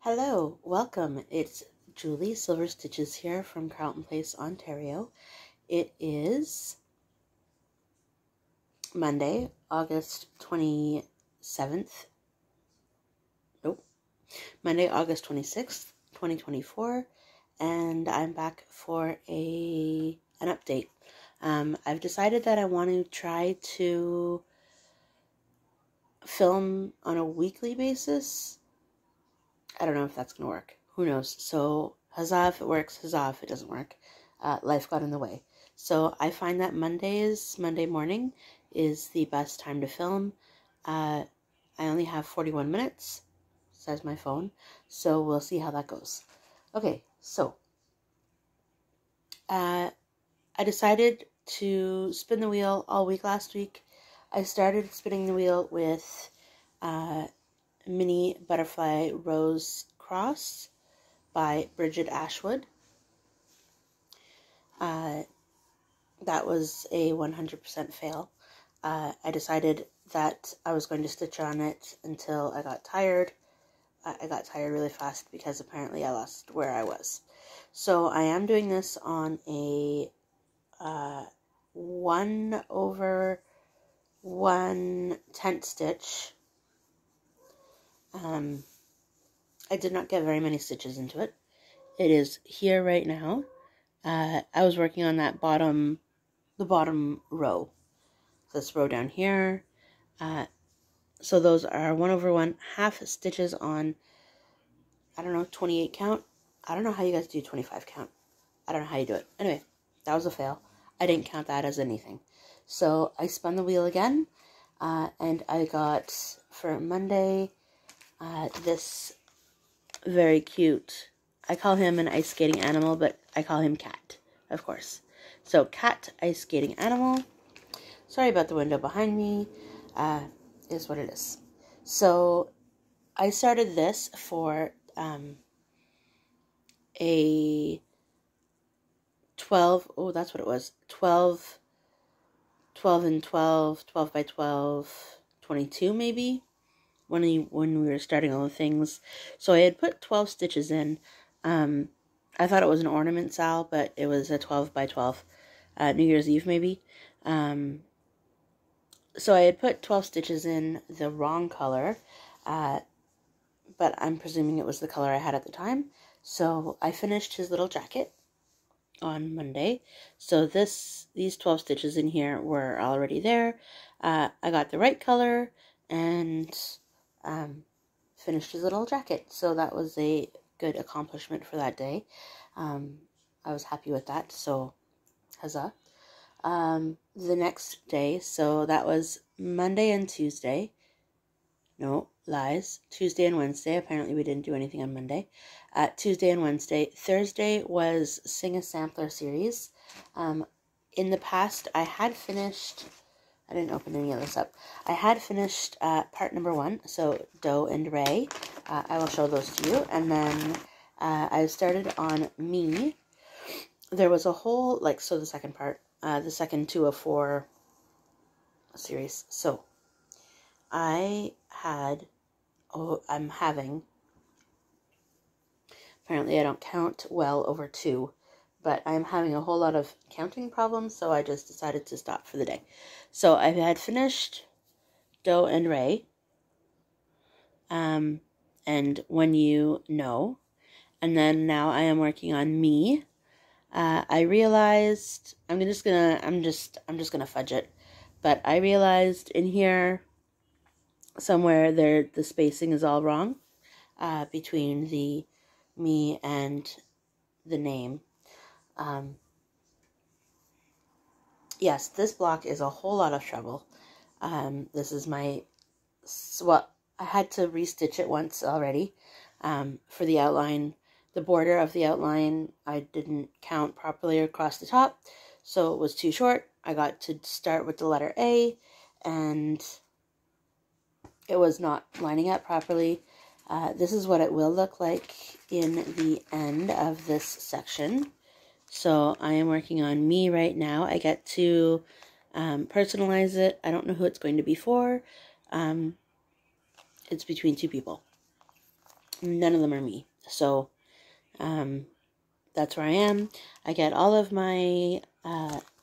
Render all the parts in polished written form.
Hello, welcome. It's Julie Silver Stitches here from Carleton Place, Ontario. It is Monday, August 27th. Monday, August 26th, 2024, and I'm back for an update. I've decided that I want to try to film on a weekly basis. I don't know if that's going to work. Who knows? So, huzzah if it works, huzzah if it doesn't work. Life got in the way. So, I find that Monday morning, is the best time to film. I only have 41 minutes, says my phone. So, we'll see how that goes. Okay, so, I decided to spin the wheel all week last week. I started spinning the wheel with Mini Butterfly Rose Cross by Bridget Ashwood. That was a 100% fail. I decided that I was going to stitch on it until I got tired. I got tired really fast because apparently I lost where I was. So I am doing this on a 1/1 tent stitch. I did not get very many stitches into it. It is here right now. I was working on that the bottom row. This row down here. So those are 1/1 half stitches on, I don't know, 28 count. I don't know how you guys do 25 count. I don't know how you do it. Anyway, that was a fail. I didn't count that as anything. So I spun the wheel again, and I got, for Monday, this very cute, I call him an ice skating animal, but I call him Cat, of course. So, Cat ice skating animal. Sorry about the window behind me. Is what it is. So, I started this for a 12, oh, that's what it was, 12 and 12, 12 by 12, 22 maybe, when we were starting all the things. So I had put 12 stitches in. I thought it was an ornament, Sal, but it was a 12 by 12, New Year's Eve maybe. So I had put 12 stitches in the wrong color, but I'm presuming it was the color I had at the time. So I finished his little jacket on Monday. So these 12 stitches in here were already there. I got the right color and finished his little jacket. So that was a good accomplishment for that day. I was happy with that. So huzzah. The next day, so that was Monday and Tuesday. No, lies. Tuesday and Wednesday. Apparently we didn't do anything on Monday. Tuesday and Wednesday. Thursday was Sing a Sampler series. In the past, I had finished, I didn't open any of this up. I had finished part number 1, so Do and Re. I will show those to you. And then I started on Me. There was a whole, so the second part, the second 2 of 4 series. So I'm having, apparently I don't count well over 2, but I'm having a whole lot of counting problems, so I just decided to stop for the day. So I had finished Do and Re, and When You Know, and then now I am working on Me. I realized, I'm just gonna fudge it, but I realized in here somewhere there the spacing is all wrong between the Me and the name. Yes, this block is a whole lot of trouble. This is I had to restitch it once already for the outline. The border of the outline, I didn't count properly across the top, so it was too short. I got to start with the letter A, and it was not lining up properly. This is what it will look like in the end of this section. So I am working on Me right now. I get to personalize it. I don't know who it's going to be for. It's between 2 people. none of them are me. So that's where I am. I get all of my,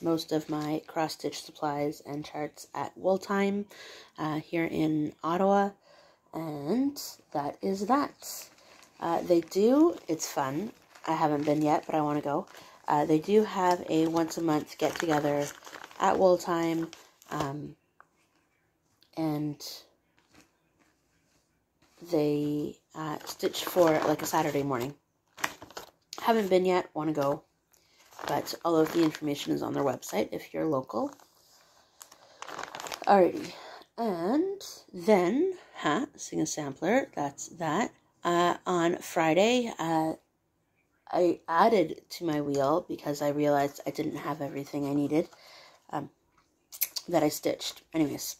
most of my cross-stitch supplies and charts at Wool Time here in Ottawa. And that is that. They do, it's fun. I haven't been yet, but I want to go. They do have a once a month get together at Wool Time. And they stitch for like a Saturday morning. Haven't been yet, want to go. But all of the information is on their website if you're local. Alrighty. And then, sing a sampler. That's that. On Friday, I added to my wheel because I realized I didn't have everything I needed that I stitched. Anyways,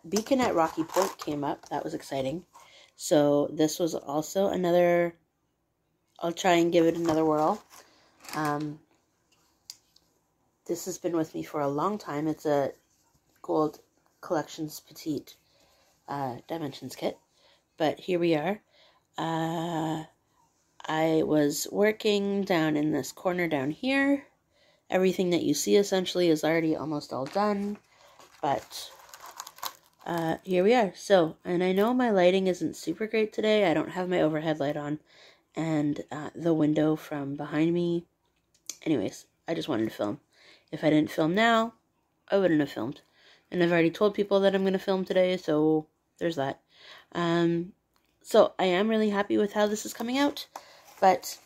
Beacon at Rocky Point came up. That was exciting. So this was also another, I'll try and give it another whirl. This has been with me for a long time. It's a Gold Collections Petite Dimensions kit. But here we are. I was working down in this corner down here. Everything that you see essentially is already almost all done. But here we are. So, and I know my lighting isn't super great today. I don't have my overhead light on. And the window from behind me. Anyways, I just wanted to film. If I didn't film now, I wouldn't have filmed. And I've already told people that I'm going to film today, so there's that. So I am really happy with how this is coming out, but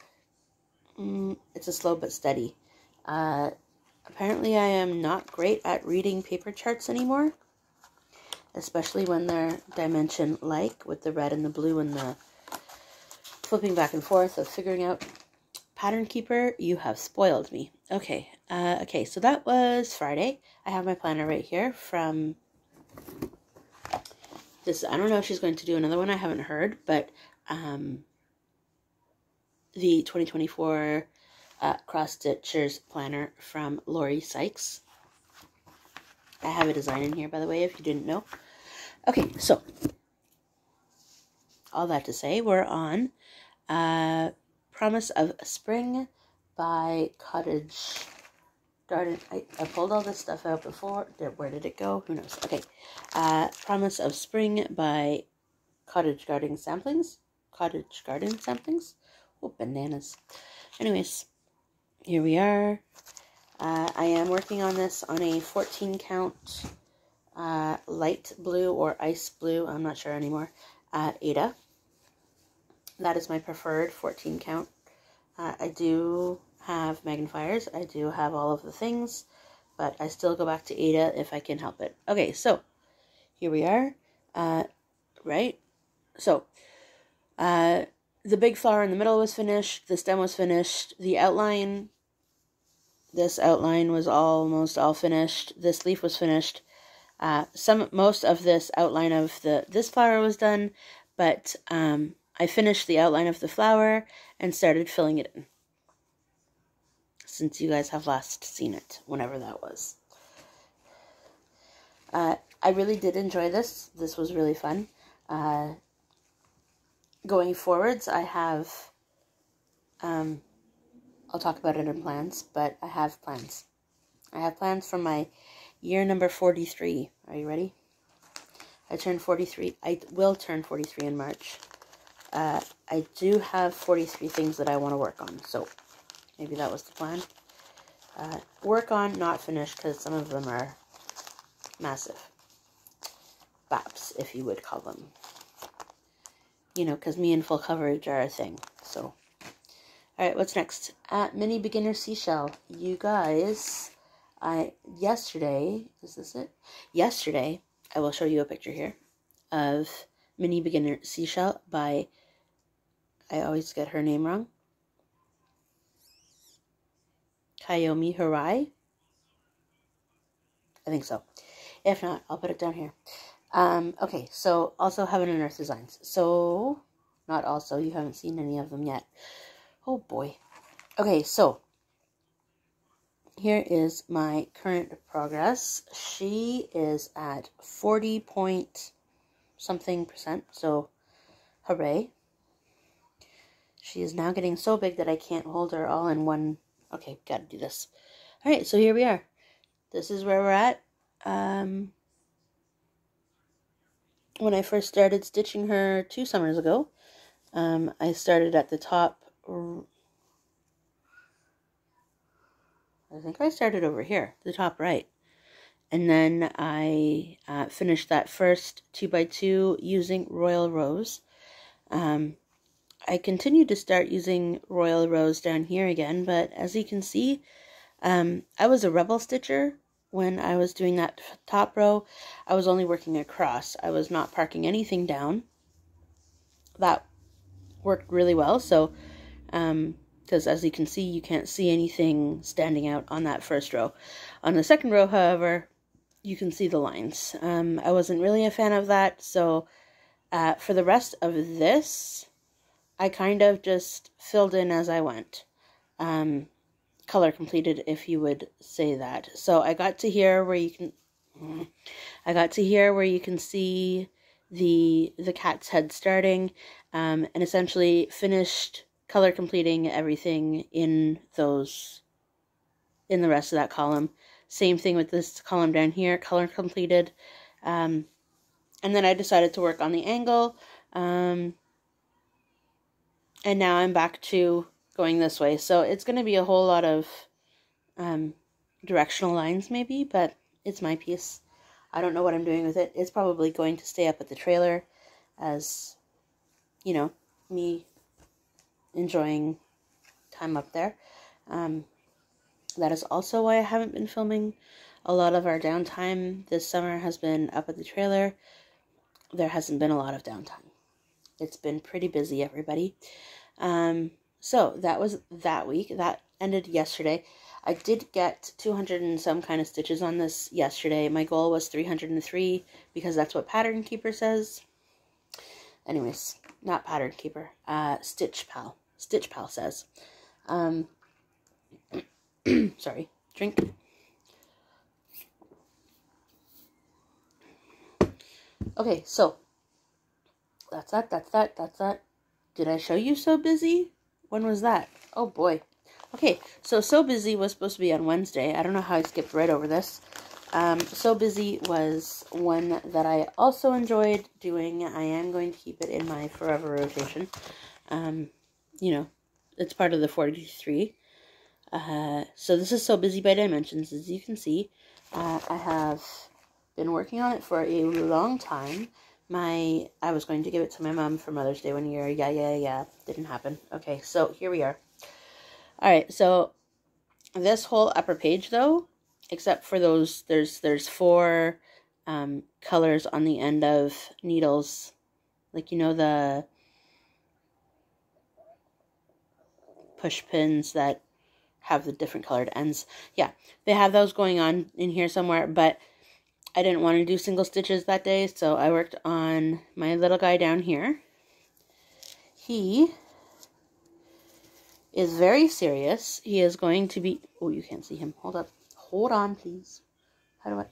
it's a slow but steady. Apparently I am not great at reading paper charts anymore, especially when they're dimension-like, with the red and the blue and the flipping back and forth of figuring out. Pattern Keeper, you have spoiled me. Okay, okay, so that was Friday. I have my planner right here from this. I don't know if she's going to do another one. I haven't heard, but the 2024 Cross Stitchers planner from Lori Sykes. I have a design in here, by the way, if you didn't know. Okay, so all that to say, we're on Promise of Spring by Cottage Garden. I pulled all this stuff out before. Where did it go? Who knows? Okay. Promise of Spring by Cottage Garden Samplings. Cottage Garden Samplings. Oh, bananas. Anyways, here we are. I am working on this on a 14 count light blue or ice blue. I'm not sure anymore. Ada. That is my preferred 14 count. I do have magnifiers. I do have all of the things, but I still go back to Ada if I can help it. Okay, so here we are. Right? So, the big flower in the middle was finished. The stem was finished. The outline, this outline was almost all finished. This leaf was finished. Most of this outline of this flower was done, but I finished the outline of the flower and started filling it in. Since you guys have last seen it, whenever that was. I really did enjoy this. This was really fun. Going forwards, I have, I'll talk about it in plans, but I have plans. I have plans for my year number 43. Are you ready? I turned 43. I will turn 43 in March. I do have 43 things that I want to work on, so maybe that was the plan. Work on, not finish, because some of them are massive. Baps, if you would call them. You know, because me and full coverage are a thing, so. Alright, what's next? Mini Beginner Seashell. You guys, yesterday, is this it? Yesterday, I will show you a picture here of Mini Beginner Seashell by, I always get her name wrong, Kayomi Harai. I think so. If not, I'll put it down here. Okay, so also Heaven and Earth Designs. So, not also, you haven't seen any of them yet. Oh boy. Okay, so, here is my current progress. She is at 40 point something %, so hooray. She is now getting so big that I can't hold her all in one. Okay, gotta do this. All right, so here we are. This is where we're at. When I first started stitching her 2 summers ago, I started at the top. I think I started over here, the top right. And then I finished that first 2x2 using Royal Rose. I continued to start using Royal Rose down here again, but as you can see, I was a rebel stitcher when I was doing that top row. I was only working across. I was not parking anything down. That worked really well, so because as you can see, you can't see anything standing out on that first row. On the second row, however, you can see the lines. I wasn't really a fan of that, so for the rest of this, I kind of just filled in as I went. Color completed, if you would say that. So I got to here where you can see the cat's head starting, and essentially finished color completing everything in the rest of that column. Same thing with this column down here, color completed. And then I decided to work on the angle, and now I'm back to going this way. So it's going to be a whole lot of directional lines maybe, but it's my piece. I don't know what I'm doing with it. It's probably going to stay up at the trailer as, you know, me enjoying time up there. That is also why I haven't been filming. A lot of our downtime this summer has been up at the trailer. There hasn't been a lot of downtime. It's been pretty busy, everybody. So that was that week. That ended yesterday. I did get 200 and some kind of stitches on this yesterday. My goal was 303 because that's what Pattern Keeper says. Anyways, not Pattern Keeper. Stitch Pal. Stitch Pal says. Sorry. Drink. Okay, so that's that. Did I show you So Busy? When was that? Oh boy. Okay, So Busy was supposed to be on Wednesday. I don't know how I skipped right over this. So Busy was one that I also enjoyed doing. I am going to keep it in my forever rotation. You know, it's part of the 43. So this is So Busy by Dimensions, as you can see. I have been working on it for a long time. I was going to give it to my mom for Mother's Day one year. Yeah. Didn't happen. Okay, so here we are. Alright, so this whole upper page, though, except for those, there's 4 colors on the end of needles. Like, you know, the push pins that have the different colored ends. Yeah, they have those going on in here somewhere, but I didn't want to do single stitches that day, so I worked on my little guy down here. He is very serious. He is going to be... Oh, you can't see him. Hold up. Hold on, please. How do I...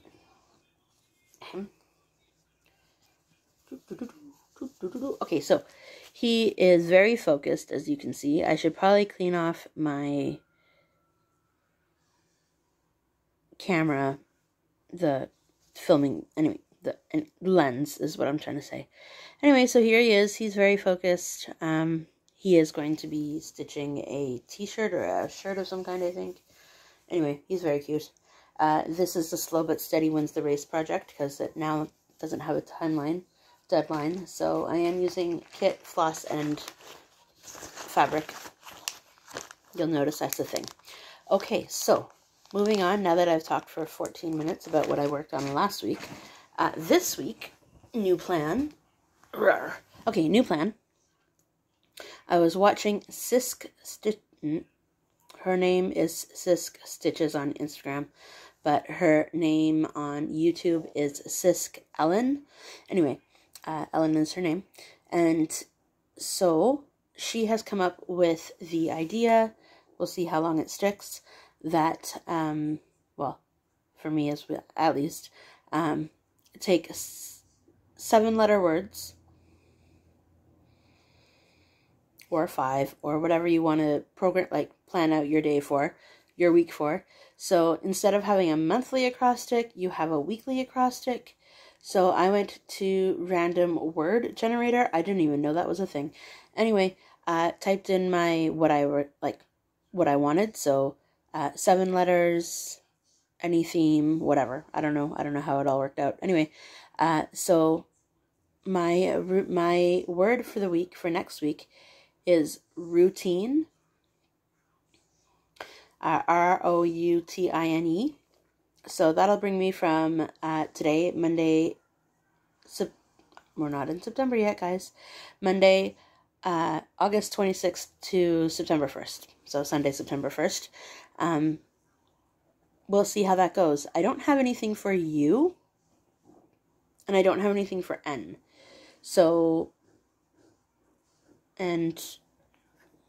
Okay, so he is very focused, as you can see. I should probably clean off my camera, the filming, anyway, the lens is what I'm trying to say. Anyway, so here he is. He's very focused. He is going to be stitching a t-shirt or a shirt of some kind, I think. Anyway, he's very cute. This is the Slow But Steady Wins the Race project because it now doesn't have a deadline. So I am using kit, floss, and fabric. You'll notice that's the thing. Okay, so moving on, now that I've talked for 14 minutes about what I worked on last week, this week, new plan. Okay, new plan. I was watching Sisk Stitch. Her name is Sisk Stitches on Instagram, but her name on YouTube is Sisk Ellen. Anyway, Ellen is her name. And so she has come up with the idea, we'll see how long it sticks, that, well, for me at least, take 7-letter words or 5 or whatever you want to program, like plan out your day for, your week for. So instead of having a monthly acrostic, you have a weekly acrostic. So I went to random word generator. I didn't even know that was a thing. Anyway, typed in what I wanted. So 7 letters, any theme, whatever. I don't know how it all worked out. Anyway, so my word for the week, for next week, is routine. Routine. So that'll bring me from today, Monday. We're not in September yet, guys. Monday, August 26th to September 1st. So Sunday, September 1st. We'll see how that goes. I don't have anything for you, and I don't have anything for N. So, and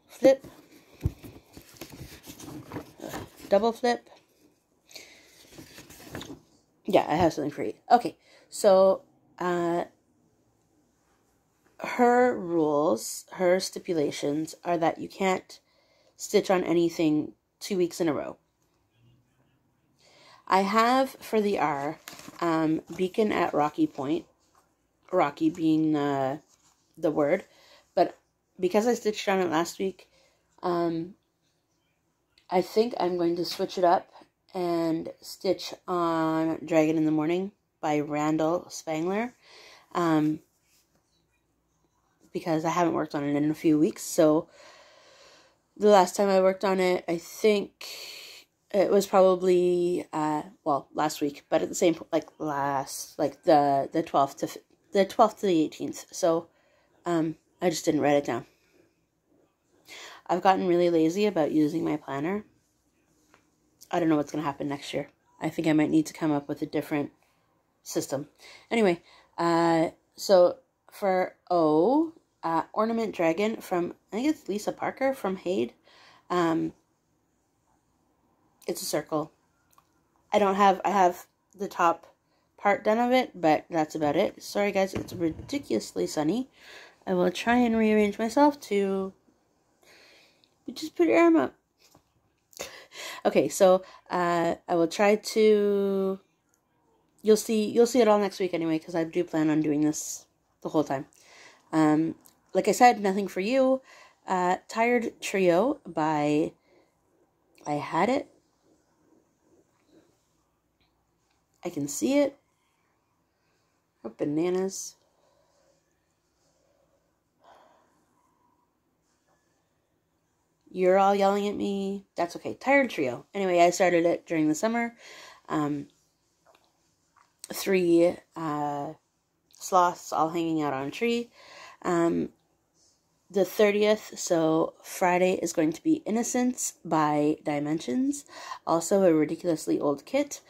flip, double flip. Yeah, I have something for you. Okay, so her rules, her stipulations are that you can't stitch on anything 2 weeks in a row. I have for the R, beacon at Rocky Point, Rocky being the word, but because I stitched on it last week, I think I'm going to switch it up and stitch on Dragon in the Morning by Randall Spangler, because I haven't worked on it in a few weeks. So the last time I worked on it, I think it was probably last week, but at the same the 12th to the 18th. So I just didn't write it down. I've gotten really lazy about using my planner. I don't know what's going to happen next year. I think I might need to come up with a different system. Anyway, so for O, Ornament Dragon from, I think it's Lisa Parker from Hade. It's a circle. I have the top part done of it, but that's about it. Sorry guys, it's ridiculously sunny. I will try and rearrange myself to just put your arm up. Okay, so I will try to. You'll see it all next week anyway, because I do plan on doing this the whole time. Like I said, nothing for you. Tired Trio by. I had it. I can see it. Oh, bananas. You're all yelling at me. That's okay. Tired Trio. Anyway, I started it during the summer. 3 sloths all hanging out on a tree. The 30th, so Friday, is going to be Innocence by Dimensions. Also a ridiculously old kit.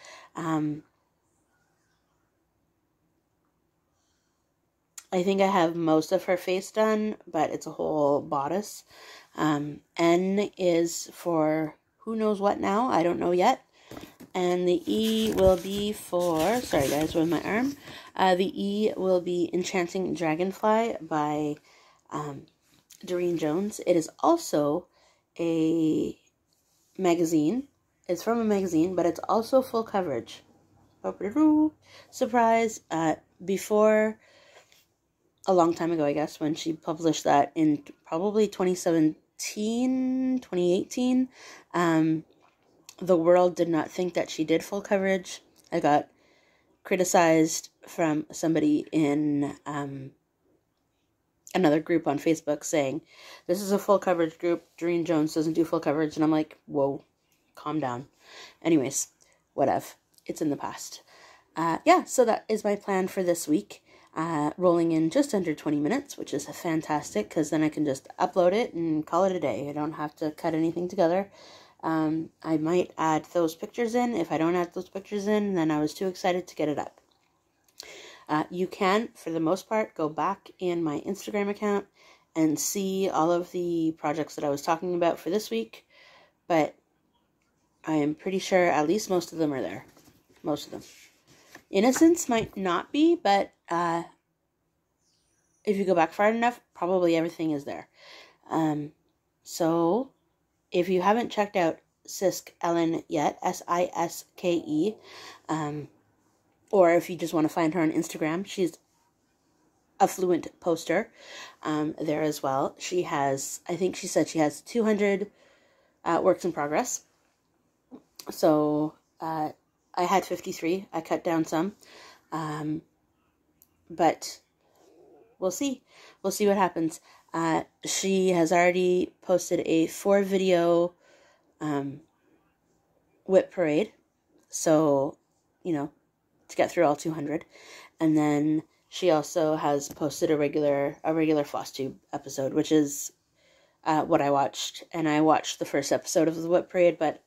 I think I have most of her face done, but it's a whole bodice. N is for who knows what now. I don't know yet. And the E will be for, sorry guys, with my arm. The E will be Enchanting Dragonfly by Doreen Jones. It is also a magazine. It's from a magazine, but it's also full coverage. Surprise. Before, a long time ago, I guess, when she published that in probably 2017, 2018, the world did not think that she did full coverage. I got criticized from somebody in another group on Facebook saying, this is a full coverage group, Doreen Jones doesn't do full coverage, and I'm like, whoa, calm down. Anyways, whatever, it's in the past. Yeah, so that is my plan for this week. Rolling in just under 20 minutes, which is fantastic, because then I can just upload it and call it a day. I don't have to cut anything together. I might add those pictures in. If I don't add those pictures in, then I was too excited to get it up. You can, for the most part, go back in my Instagram account and see all of the projects that I was talking about for this week, but I am pretty sure at least most of them are there. Most of them. Innocence might not be, but if you go back far enough, probably everything is there. So if you haven't checked out Sisk Ellen yet, Siske, or if you just want to find her on Instagram, she's a fluent poster there as well. She has, I think she said she has 200 works in progress. So I had 53. I cut down some. But we'll see. We'll see what happens. She has already posted a 4-video whip parade. So, you know, to get through all 200. And then she also has posted a regular FlossTube episode, which is what I watched. And I watched the first episode of the whip parade, but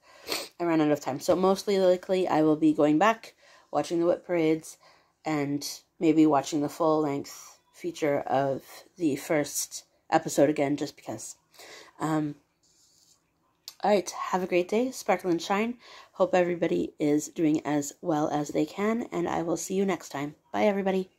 I ran out of time. So mostly likely I will be going back, watching the whip parades, and maybe watching the full-length feature of the first episode again, just because. Alright, have a great day, sparkle and shine. Hope everybody is doing as well as they can, and I will see you next time. Bye, everybody.